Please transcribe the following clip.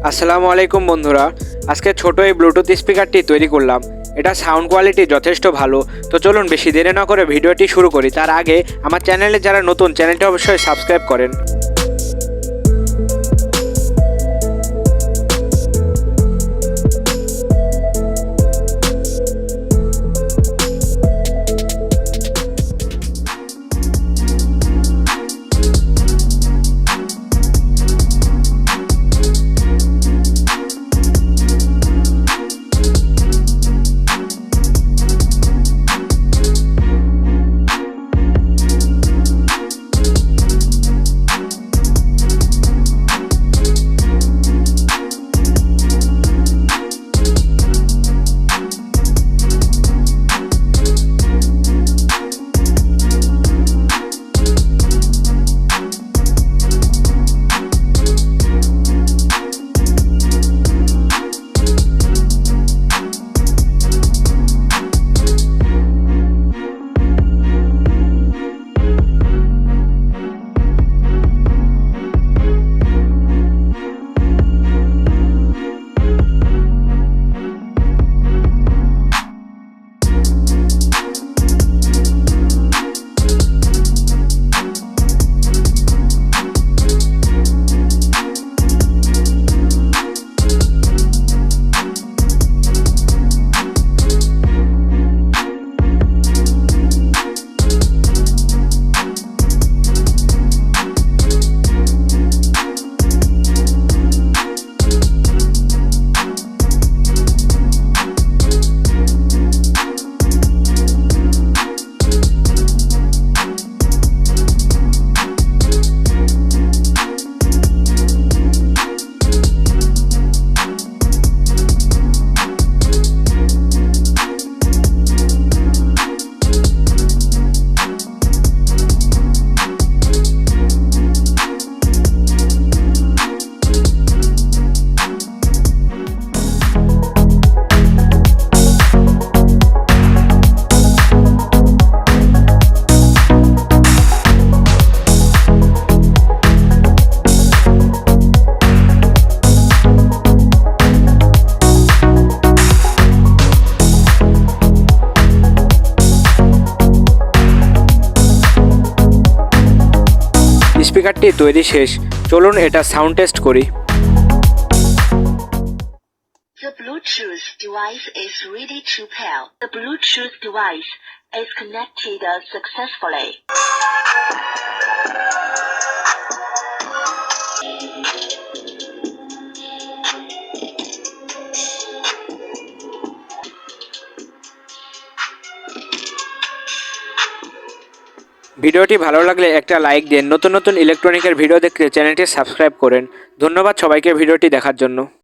আসসালামু আলাইকুম বন্ধুরা, আজকে ছোট এই ব্লুটুথ স্পিকারটি তৈরি করলাম। এটা সাউন্ড কোয়ালিটি যথেষ্ট ভালো। তো চলুন বেশি দেরি না করে ভিডিওটি শুরু করি। তার আগে আমার চ্যানেলে যারা নতুন, চ্যানেলটি অবশ্যই সাবস্ক্রাইব করেন। স্পিকারটি তৈরি শেষ। চলুন এটা সাউন্ড টেস্ট করি। The Bluetooth device is ready to pair. The Bluetooth device is connected successfully. ভিডিওটি ভালো লাগলে একটা লাইক দিন। নতুন নতুন ইলেকট্রনিকের ভিডিও দেখতে চ্যানেলটি সাবস্ক্রাইব করেন। ধন্যবাদ সবাইকে ভিডিওটি দেখার জন্য।